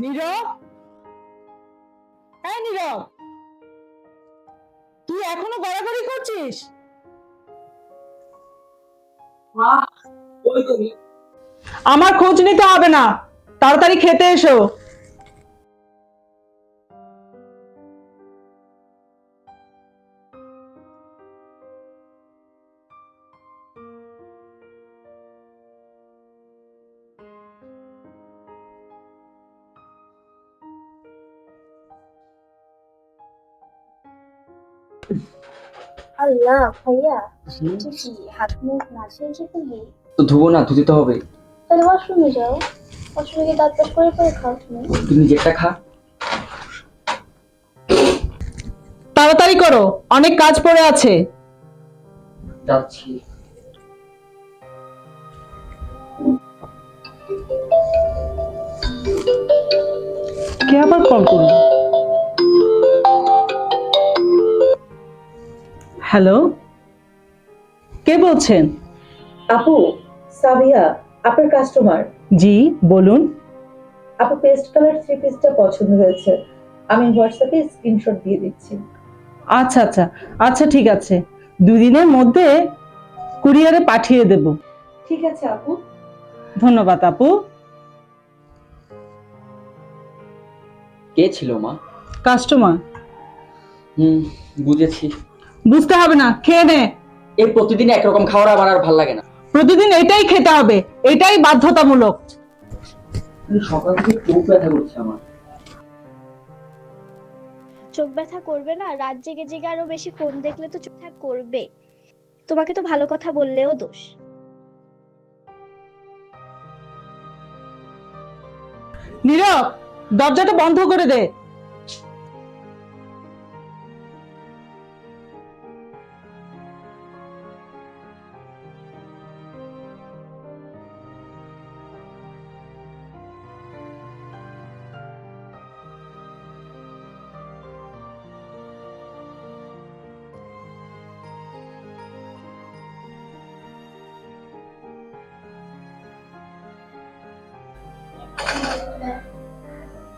নীরব, হ্যাঁ নীরব, তুই এখনো গড়াগড়ি করছিস? আমার খোঁজ নিতে হবে না, তাড়াতাড়ি খেতে এসো। আল্লাহ ভাইয়া, তুই কি হাত মুখ না ছেড়ে ফেলবি? তো ধুবো না, ধুতে তো হবে। তাহলে ওয়াশরুমে যাও, ওয়াশরুমে গিয়ে দাঁত ব্রাশ করে পরে খাও তুমি। তুমি নিজেরটা খা। তাড়াতাড়ি করো, অনেক কাজ পড়ে আছে। যাচ্ছি। কে আবার কল করলো? হ্যালো, কে বলছেন? আপু, সাবিয়া আপনার কাস্টমার। জি বলুন। আপু পেস্ট কালার থ্রি পিসটা পছন্দ হয়েছে, আমি হোয়াটসঅ্যাপে স্ক্রিনশট দিয়ে দিচ্ছি। আচ্ছা আচ্ছা আচ্ছা, ঠিক আছে, 2 দিনের মধ্যে কুরিয়ারে পাঠিয়ে দেব। ঠিক আছে আপু। ধন্যবাদ আপু। কে ছিল মা? কাস্টমার। বুঝেছি। বুঝতে হবে না, খেয়ে নে। এই প্রতিদিন একরকম খাওয়ার আমার আর ভালো লাগে না। প্রতিদিন এটাই খেতে হবে, এটাই বাধ্যতামূলক। সকাল থেকে চোখ ব্যথা করছে আমার। চোখ ব্যথা করবে না? রাত জেগে জেগে আরো বেশি ফোন দেখলে তো চোখ ব্যথা করবে। তোমাকে তো ভালো কথা বললেও দোষ। নীরব, দরজাটা বন্ধ করে দে।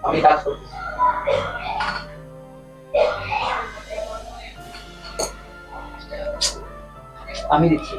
আমি কাজ করছি। আমি দিচ্ছি।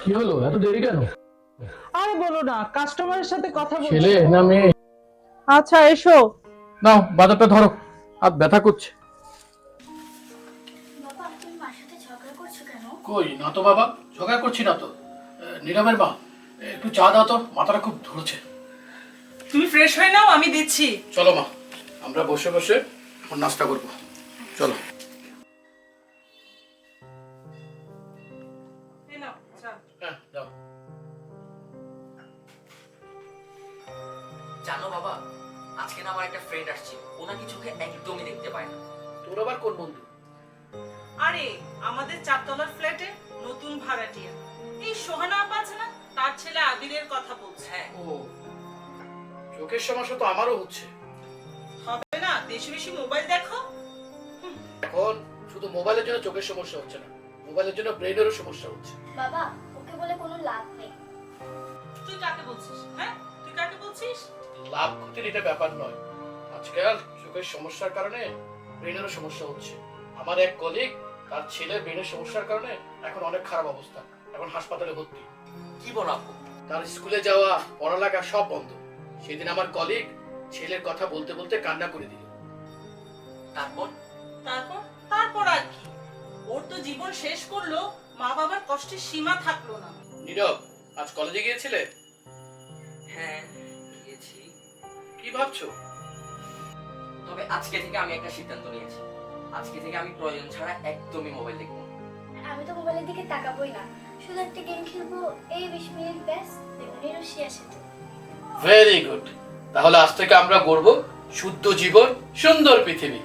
কি হলো, এত দেরি কেন? আর বলো না, কাস্টমারের সাথে কথা বলছি। ছেলে না মেয়ে? আচ্ছা এসো। নাও বাজারটা ধরো, আর ব্যথা করছে। বাবা, তুমি মার সাথে ঝগড়া করছো কেন? কই না তো বাবা, ঝগড়া করছি না তো। নীরবের মা, একটু চা দাও তো, মাথাটা খুব ধরেছে। তুমি ফ্রেশ হয়ে নাও, আমি দিচ্ছি। চলো মা, আমরা বসে বসে এখন নাস্তা করবো। চলো। হ্যাঁ যাও। জানো বাবা, আজকে না আমার একটা ফ্রেন্ড আসছে, ও নাকি চোখে একদমই দেখতে পায় না। তোর আবার কোন বন্ধু? আরে আমাদের 4 তলার ফ্ল্যাটে নতুন ভাড়াটিয়া এই সোহানা আপা আছে না, তার ছেলে আদিলের কথা বলছে। হ্যাঁ। ও, চোখের সমস্যা তো আমারও হচ্ছে। হবে না, বেশি বেশি মোবাইল দেখো। এখন শুধু মোবাইলের জন্য চোখের সমস্যা হচ্ছে না, মোবাইলের জন্য ব্রেনেরও সমস্যা হচ্ছে। বাবা, ওকে বলে কোনো লাভ নেই। তুই কাকে বলছিস? হ্যাঁ, তুই কাকে বলছিস? লাভ ক্ষতির এটা ব্যাপার নয়, আজকাল চোখের সমস্যার কারণে ব্রেনেরও সমস্যা হচ্ছে। আমার এক কলিগ, তার ছেলের ব্রেনের সমস্যার কারণে এখন অনেক খারাপ অবস্থা, এখন হাসপাতালে ভর্তি। কি বলো আপু? তার স্কুলে যাওয়া, পড়ালেখা সব বন্ধ। সেদিন আমার কলিগ ছেলের কথা বলতে বলতে কান্না করে দিল। তারপর? তারপর তারপর আর কি, ওর তো জীবন শেষ করলো, মা বাবার কষ্টের সীমা থাকলো না। নীরব, আজ কলেজে গিয়েছিলে? হ্যাঁ গিয়েছি। কি ভাবছো? তবে আজকে থেকে আমি একটা সিদ্ধান্ত নিয়েছি, আজকে থেকে আমি প্রয়োজন ছাড়া একদমই মোবাইল দেখবো না। আমি তো মোবাইলের দিকে তাকাবোই না, শুধু একটা গেম খেলবো, এই 20 মিনিট ব্যাস। নিরুষি আসে তো। Very good. তাহলে আজ থেকে আমরা গড়ব শুদ্ধ জীবন, সুন্দর পৃথিবী।